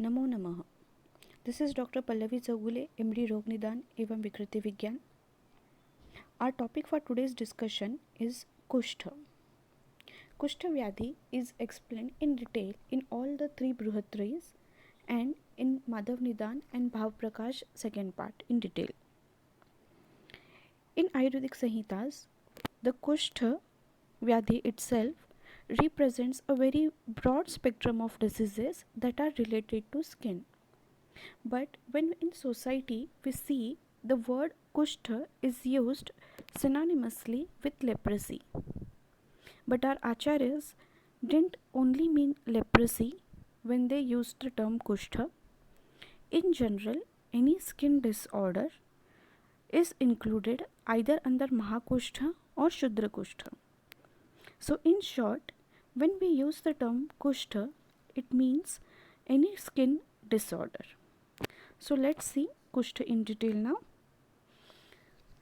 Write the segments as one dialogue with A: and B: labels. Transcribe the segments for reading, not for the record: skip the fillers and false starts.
A: नमो नमः. This is Dr. Pallavi Chowgule, MD रोग निदान एवं विकृति विज्ञान. Our topic for today's discussion is Kushtha. Kushtha Vyadhi is explained in detail in all the three Bruhatrayas and in Madhav Nidan and Bhav Prakash second part in detail. In Ayurvedic Samhitas, the Kushtha Vyadhi itself represents a very broad spectrum of diseases that are related to skin. But when in society we see the word Kushtha is used synonymously with leprosy. But our acharyas didn't only mean leprosy when they used the term Kushtha. In general, any skin disorder is included either under Mahakushtha or Shudra Kushtha. So in short, when we use the term Kushtha, it means any skin disorder. So let's see Kushtha in detail now.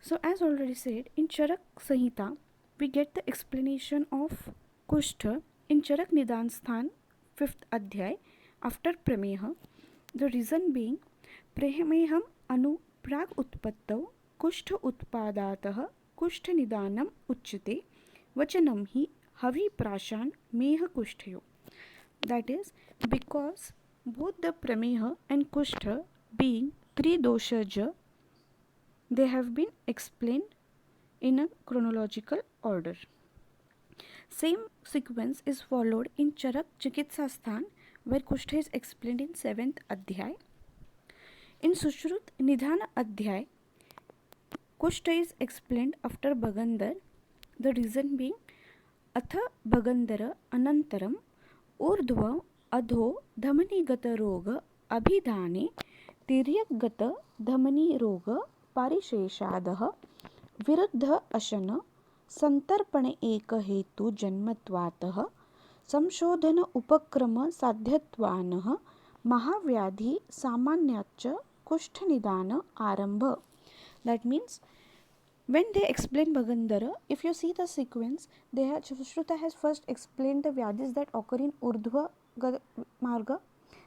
A: So as already said, in Charak Samhita, we get the explanation of Kushtha in Charak Nidan Sthan 5th Adhyay after Prameha. The reason being, Premeham anu prag utpattau Kushtha utpadatah Kushtha Nidanam uchyate vachanam hi havi prashan meha kushthayo. That is, because both the Prameha and Kushtha being three doshaja, they have been explained in a chronological order. Same sequence is followed in Charak Chikitsa Sthan, where Kushtha is explained in 7th Adhyay. In Sushrut Nidhana Adhyay, Kushtha is explained after Bhagandar. The reason being, Atha Bhagandara Anantaram Urdhva Adho Dhamanigata Roga Abhidhane Tiryagata Dhamani Roga Parisheshadaha विरुद्ध अशन संतर्पण एक हेतु जन्मत्वातः संशोधन उपक्रम साध्यत्वानः महाव्याधि सामान्याच्च कुष्ठ निदान आरंभ. That means when they explain Bhagandara, if you see the sequence, Sushruta has first explained the Vyadhis that occur in Urdhva Marga,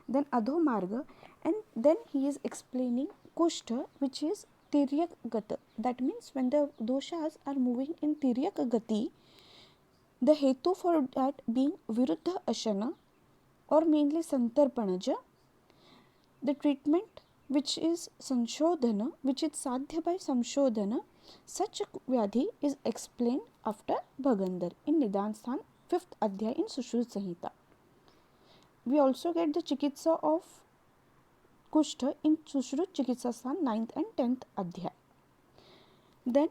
A: then Adho Marga, and then he is explaining Kushtha, which is Tiryak Gata. That means when the doshas are moving in Tiryak Gati, the hetu for that being Viruddha Ashana or mainly Santarpanaja, the treatment which is Sanshodhana, which is Sadhya by Samshodhana, such a Vyadhi is explained after Bhagandar in Nidan Sthan 5th Adhyay in Sushrut Samhita. We also get the Chikitsa of Kushtha in Sushrut Chikitsa Sthan 9th and 10th Adhyay. Then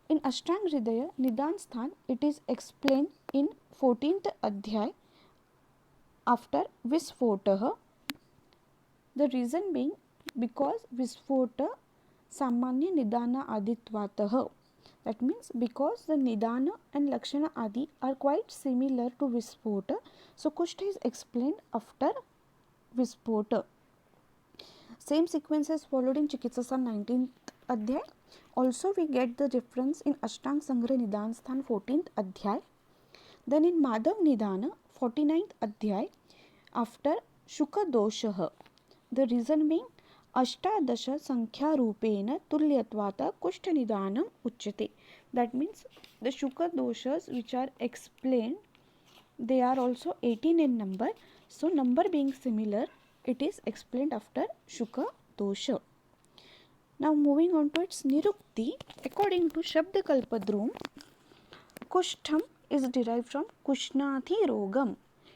A: in Ashtang Hridaya Nidan Sthan, it is explained in 14th Adhyay after Visphotah. The reason being, because Visphota Samanya Nidana Aditvatah. That means because the Nidana and Lakshana Adi are quite similar to Visphota, so Kushtha is explained after Visphota. Same sequence is followed in Chikitsa 19th Adhyay. Also we get the difference in Ashtang Sangra Nidan Sthan 14th Adhyay. Then in Madhav Nidana 49th Adhyay after Shuka Doshaha. The reason being, Ashtadasha Sankhya Rupena Tulyatvata Kushtha Nidanam Uchyate. That means the Shuka doshas which are explained, they are also 18 in number. So number being similar, it is explained after Shuka dosha. Now moving on to its Nirukti, according to Shabda Kalpadrum, Kushtham is derived from Kushnati Rogam,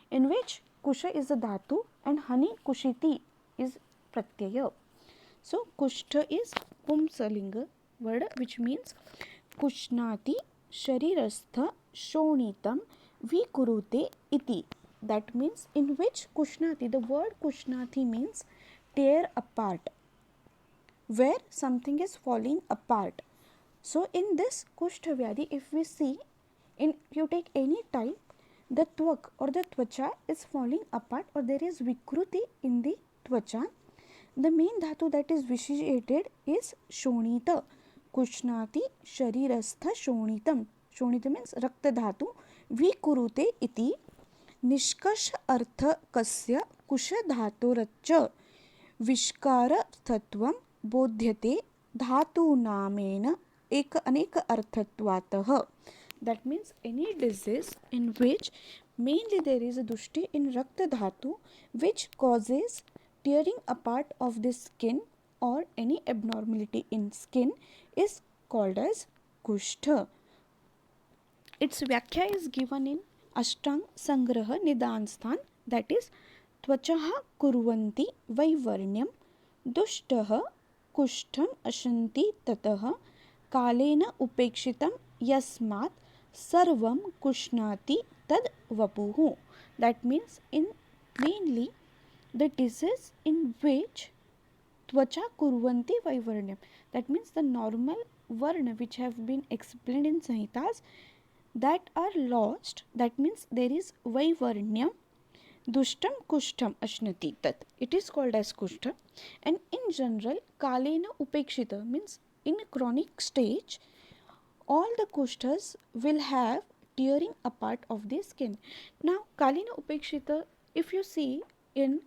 A: in which Kusha is a dhatu and Hani Kushiti is pratyaya. So Kushtha is Pumsalinga word, which means Kushnati Sharirastha Shonitam Vikurute iti. That means in which Kushnati, the word Kushnati means tear apart, where something is falling apart. So in this Kushtha Vyadhi, if we see, if you take any type, the tvak or the tvacha is falling apart or there is vikruti in the tvacha. The main dhatu that is vitiated is Shonita. Kushnati Sharirastha Shonitam. Shonita means Rakta dhatu. Vikurute iti. निष्कर्ष अर्थ कस्य कुशधातोरच्च विष्कारर्थत्वं बोध्यते धातूनामेन अनेक अर्थत्वातः. That means any disease in which mainly there is a dushti in rakta dhatu which causes tearing apart of the skin or any abnormality in skin is called as kushtha. Its व्याख्या is given in Ashtang Sangraha Nidan Sthan, that is त्वचः कुर्वन्ति वैवर्ण्यं दुष्टः कुष्ठम् अशन्ति ततः कालेन उपेक्षितं यस्मात् सर्वं कुष्णाति तद वपुः. That means in mainly the disease in which tvacha kurvanti vaivarnyam, that means the normal varna which have been explained in Samhitas that are lost. That means there is vaivarnyam, dushtam kushtam ashnati tat, it is called as kushta. And in general kalena upekshita means in chronic stage all the kushtas will have tearing apart of the skin. Now kalena upekshita, if you see in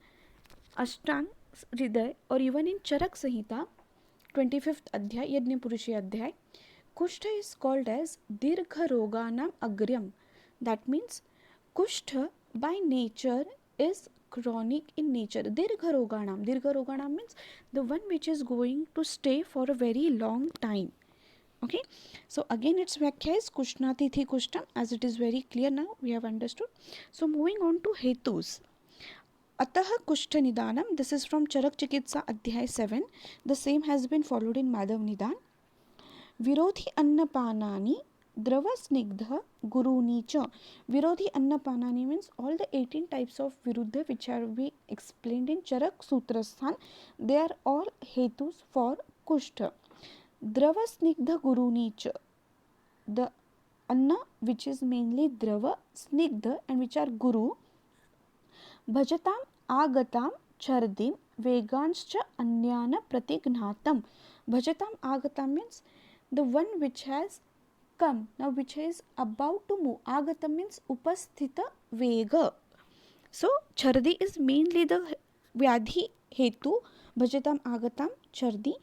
A: Ashtang Hriday or even in Charak Samhita 25th Adhyay Yajna Purushi Adhyay, Kushtha is called as Dirgha Roganam Agryam. That means Kushtha by nature is chronic in nature. Dirgha Roganam means the one which is going to stay for a very long time. Okay, so again its व्याख्या is kushnati thi kushtam, as it is very clear now, we have understood. So moving on to hetus. Atah kushta nidanam, this is from Charak Chikitsa Adhyay 7. The same has been followed in Madhav Nidan. Virodhi annapanani drava snigdha guruni cha. Virodhi annapanani means all the 18 types of viruddha which have been explained in Charak Sutrasthan, they are all hetus for kushta. Drava snigdha guruni cha, the anna which is mainly drava, snigdha and which are guru. Bhajatam agatam chardim veganscha anyana pratignatam. Bhajatam agatam means the one which has come, now which is about to move. Agatam means upasthita vega. So chardi is mainly the vyadhi hetu. Bhajatam agatam chardi.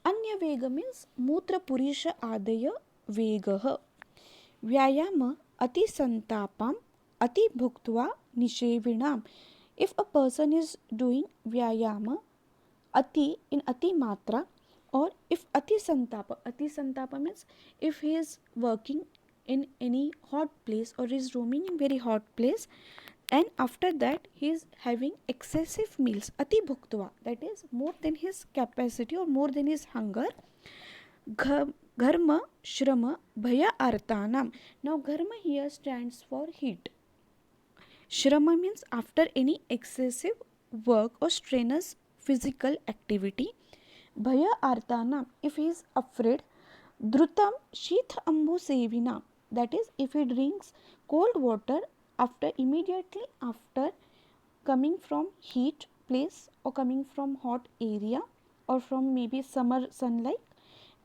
A: Anya vega means mutra purisha adaya vegah. Vyayama ati santapam ati bhuktva nishevinam. If a person is doing vyayama ati in ati matra, or if ati santapa means if he is working in any hot place or is roaming in very hot place, and after that he is having excessive meals, ati bhuktva, that is more than his capacity or more than his hunger. Gharma shrama bhaya artanam. Now gharma here stands for heat. Shrama means after any excessive work or strenuous physical activity. Bhaya artanam, if he is afraid. Drutam shith ambu sevinam, that is if he drinks cold water immediately after coming from heat place or coming from hot area or from maybe summer sunlight,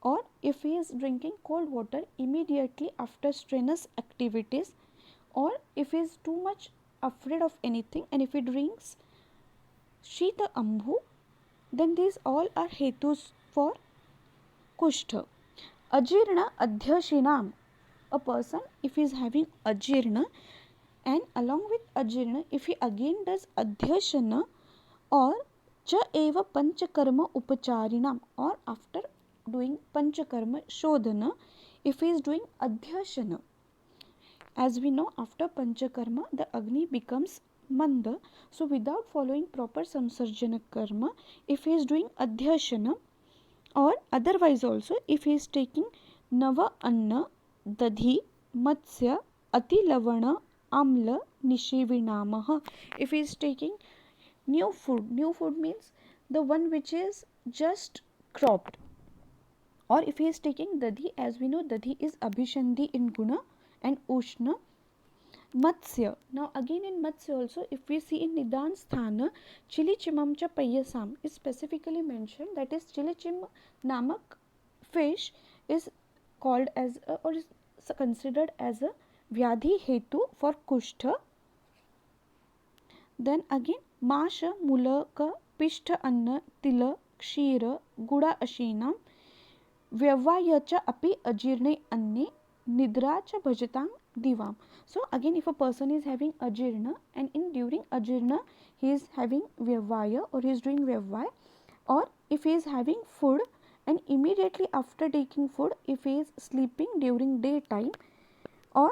A: or if he is drinking cold water immediately after strenuous activities, or if he is too much afraid of anything and if he drinks shita ambu, then these all are hetus for kushtha. Ajirna adhyashinam, a person if he is having ajirna and along with ajirna if he again does adhyashana or cha eva panchakarma upacharinam, or after doing panchakarma shodhana if he is doing adhyashana. As we know, after panchakarma the agni becomes manda, so without following proper samsarjana karma, if he is doing adhyashana or otherwise also if he is taking nava anna dadhi matsya ati lavana amla nishivinamah, if he is taking new food means the one which is just cropped, or if he is taking dadhi, as we know dadhi is abhishandi in guna and ushna. Matsya, now again in Matsya also if we see in Nidan Sthana chili chimam cha payyasam is specifically mentioned, that is chili chim namak fish is called as or is considered as a vyadhi hetu for kushtha. Then again माश मूलक पिष्ठ अन्न तिल क्षीर गुडा अशीनां व्यवहाय च अपि अजीर्णे अन्ने nidra cha bhajatam divam. So again, if a person is having ajirna and in during ajirna he is having vyavaya or he is doing vyavaya, or if he is having food and immediately after taking food if he is sleeping during daytime, or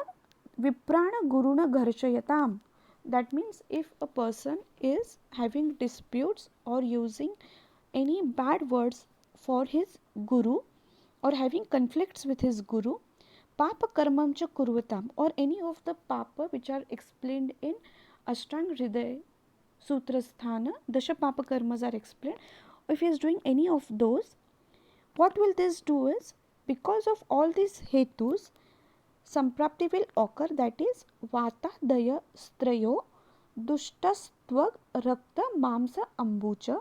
A: viprana guruna gharshayatam, that means if a person is having disputes or using any bad words for his guru or having conflicts with his guru, papa karmam cha kurvatam, or any of the papa which are explained in Ashtang Hriday Sutrasthana, Dasha papa karmas are explained. If he is doing any of those, what will this do is, because of all these hetus, samprapti will occur, that is vata daya strayo dushtastvag rakta mamsa ambucha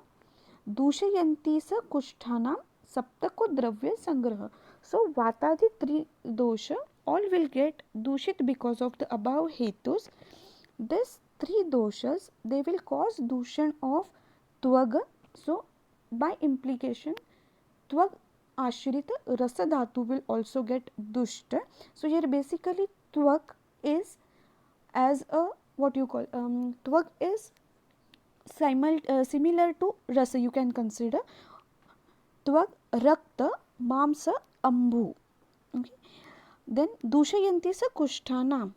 A: दूषयंती स कुष्ठानाम सप्तको द्रव्य संग्रह. So vatadi three dosha all will get dushit because of the above hetus. This three doshas, they will cause dushan of tvag. So by implication tvag ashrit rasa dhatu will also get dushta. So here basically tvag is as a what you call tvag is similar to rasa, you can consider tvag rakta mamsa ambu. Okay. Then dushayanti sa kushthanam.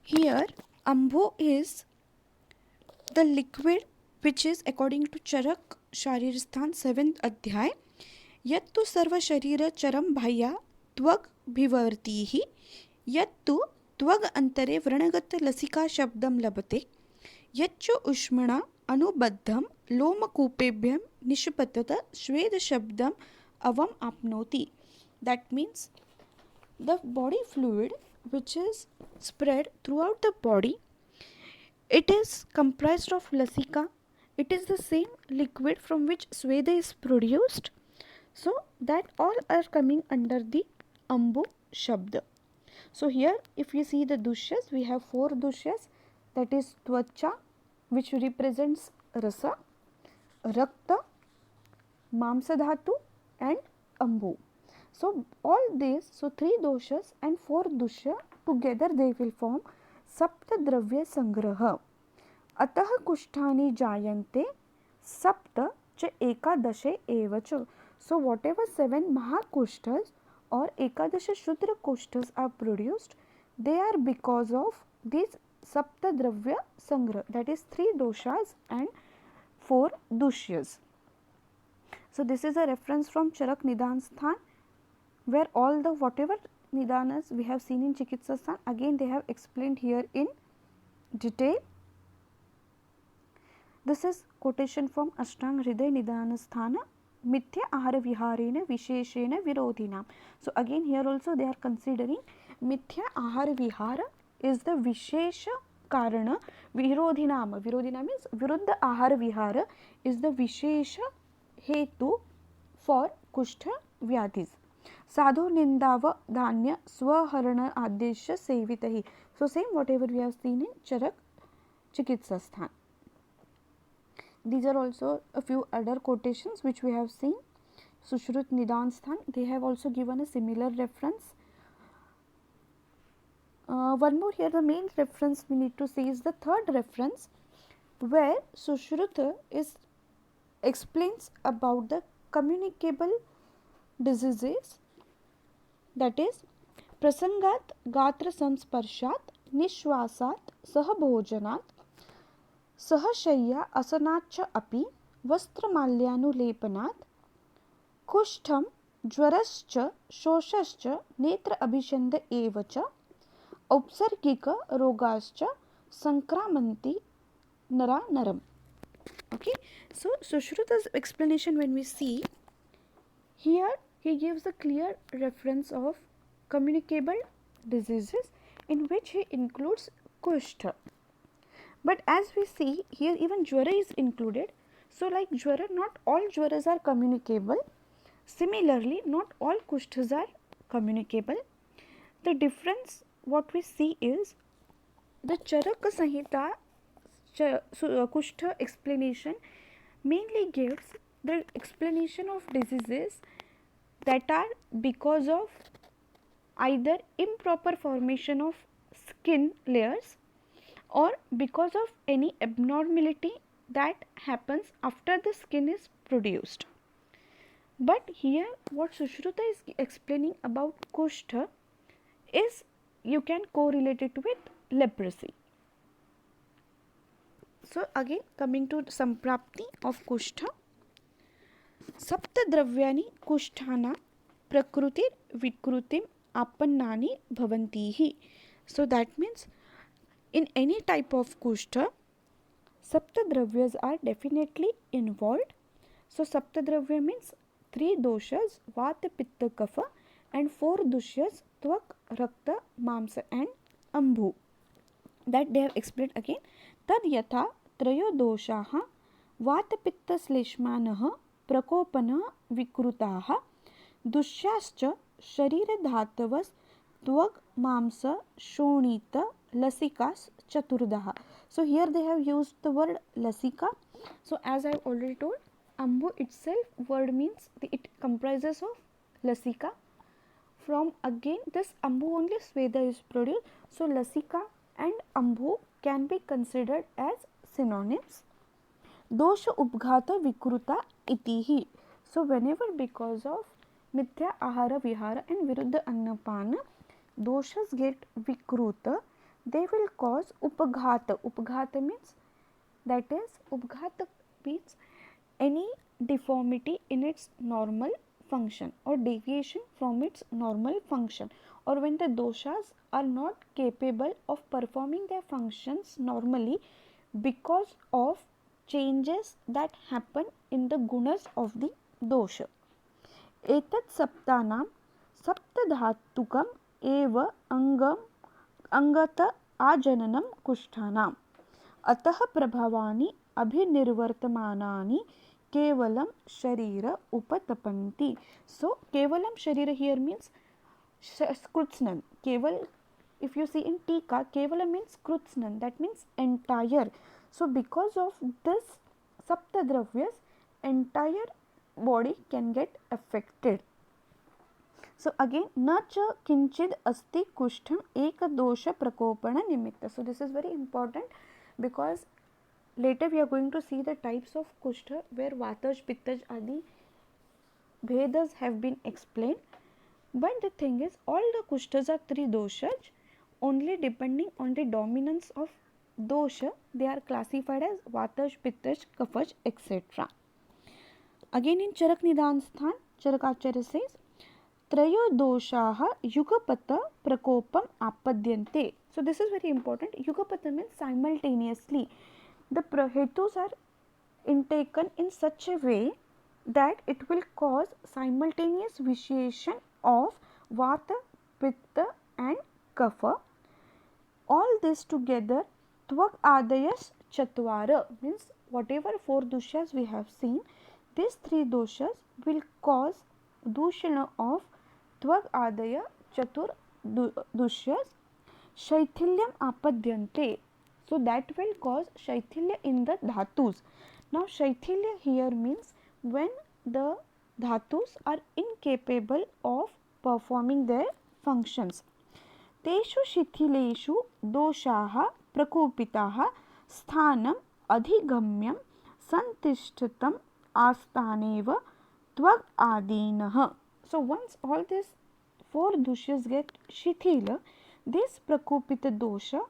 A: Here ambu is the liquid which is according to Charak Sharirsthan 7th adhyay, yattu sarva sharira charam bhaya tvag bhivartihi yattu त्वग अंतरे व्रणगत लसिका शब्दम लभते यच्च उष्मणा अनुबद्धम लोमकूपेभ्यम निष्पतत श्वेद शब्दम अवम आपनोति. That means the body fluid which is spread throughout the body, it is comprised of lasika. It is the same liquid from which sweda is produced. So that all are coming under the ambu shabda. So here if you see the dushyas, we have four dushyas, that is tvacha which represents rasa, rakta, mamsa dhatu and ambu. So all these, so three doshas and four dushya together they will form sapta dravya sangraha. Atah kusthani jayante sapta cha ekadashe evacha. So whatever seven mahakushthas or ekadasha shudra kushthas are produced, they are because of these sapta dravya sangra, that is three doshas and four dushyas. So this is a reference from Charak Nidan Sthan, where all the whatever nidanas we have seen in Chikitsa Sthan, again they have explained here in detail. This is quotation from Ashtang Hriday Nidana Sthana, Mithya Ahara Viharena Visheshena Virodhinam. So again here also they are considering Mithya Ahara Vihara is the Vishesha Karana, Virodhinam. Virodhinam means Viruddha Ahara Vihara is the Vishesha Hetu for Kushtha Vyadhis. Sadhu Nindava Dhanya Swaharana Adesha Sevitahi. So same whatever we have seen in Charak Chikitsa Sthan. These are also a few other quotations which we have seen. Sushrut Nidan Sthan, they have also given a similar reference. One more here, the main reference we need to see is the third reference, where Sushruta explains about the communicable diseases, that is prasangat gatra samsparshat nishwasat sahabhojanat सहशय्या असनाच्च अपि वस्त्रमाल्यानुलेपनात् कुष्ठं ज्वरश्च शोषश्च नेत्र अभिषन्द एव च औपसर्गिक रोगाश्च संक्रामन्ति नरा नरम. Okay, so Sushruta's explanation, when we see here, he gives a clear reference of communicable diseases in which he includes kushtha. But as we see here, even jwara is included. So like jwara, not all jwaras are communicable. Similarly, not all kushthas are communicable. The difference what we see is The Charaka Samhita Kushtha explanation mainly gives the explanation of diseases that are because of either improper formation of skin layers or because of any abnormality that happens after the skin is produced. But here what Sushruta is explaining about Kushtha is you can correlate it with leprosy. So again coming to Samprapti of Kushtha, सप्तद्रव्यानि कुष्ठानां प्रकृतिर्विकृतिम् आपन्नानि भवन्ति. So that means in any type of kushtha, saptadravyas are definitely involved. So saptadravya means 3 doshas, vata, pitta, kapha, and 4 doshas, tvak, rakta, mamsa and ambhu. That they have explained again. Tad yatha trayo doshaha vata, pitta, श्लेष्मानः प्रकोपनः विकृताः दुष्याश्च शरीरधातवस् त्वग् मांस शोणित lasikas chaturdaha. So here they have used the word lasika. So as I have already told, ambu itself word means it comprises of lasika. From again this ambu only sweda is produced. So lasika and ambu can be considered as synonyms. Dosha upghata vikruta itihi. So whenever because of mithya ahara vihara and viruddha annapana doshas get vikruta, they will cause upghata. Upghata means, that is, upghata means any deformity in its normal function or deviation from its normal function, or when the doshas are not capable of performing their functions normally because of changes that happen in the gunas of the dosha. एतत् सप्तानां सप्तधातुकम् एव अंगत आजननं कुष्ठानाम् अतः प्रभावानि अभिनिर्वर्तमानानि केवलं शरीर उपतपन्ति. So केवलं शरीर here means krutsnan. Keval, if you see in tika, kevala means krutsnan, that means entire. So because of this saptadravyas, entire body can get affected. So again, na cha kinchid asti kushtham ekadosha prakopana nimitta. So this is very important because later we are going to see the types of kushtha where vataj, pittaj, adi bhedas have been explained. But the thing is, all the kushthas are 3 doshas. Only depending on the dominance of dosha, they are classified as vataj, pittaj, kapaj, etc. Again in Charak Nidan Sthan, Charakacharya says, Trayo doshaha yugapata prakopam apadyante. So this is very important. Yugapata means simultaneously. The hetus are intaken in such a way that it will cause simultaneous vitiation of vata, pitta and kapha. All this together, tvak adayas chatvara means whatever 4 doshas we have seen, these 3 doshas will cause dushana of tvak adaya chatur doshas shaithilyam apadyante. So that will cause shaithilya in the dhatus. Now shaithilya here means when the dhatus are incapable of performing their functions. तेषु शिथिलेषु दोषाः प्रकोपिताः स्थानम् अधिगम्यं संतिष्ठितम् आस्थानेव त्वग् आदीनः. So once all these 4 doshas get shithila, this prakopita dosha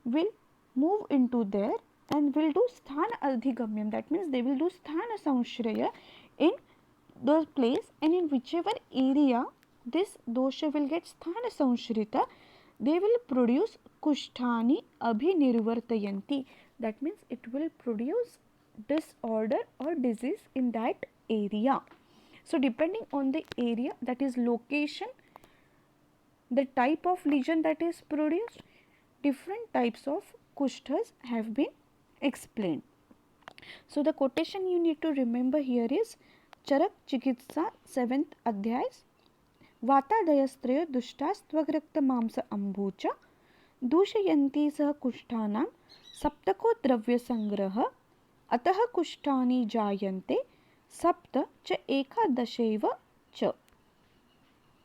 A: will move into there and will do sthana adhigamyam. That means they will do sthana sanshraya in the place, and in whichever area this dosha will get sthana sanshrita, they will produce kusthani abhinirvartayanti. That means it will produce disorder or disease in that area. So depending on the area, that is location, the type of lesion that is produced, different types of kushthas have been explained. So the quotation you need to remember here is Charak Chikitsa 7th Adhyay, Vatadayastrayo Dushtas Tvagrakta Mamsa Ambucha दूषयन्ति सः कुष्ठानां सप्तको द्रव्यसङ्ग्रहः, अतः कुष्ठानि जायन्ते, सप्त च एकादशैव च।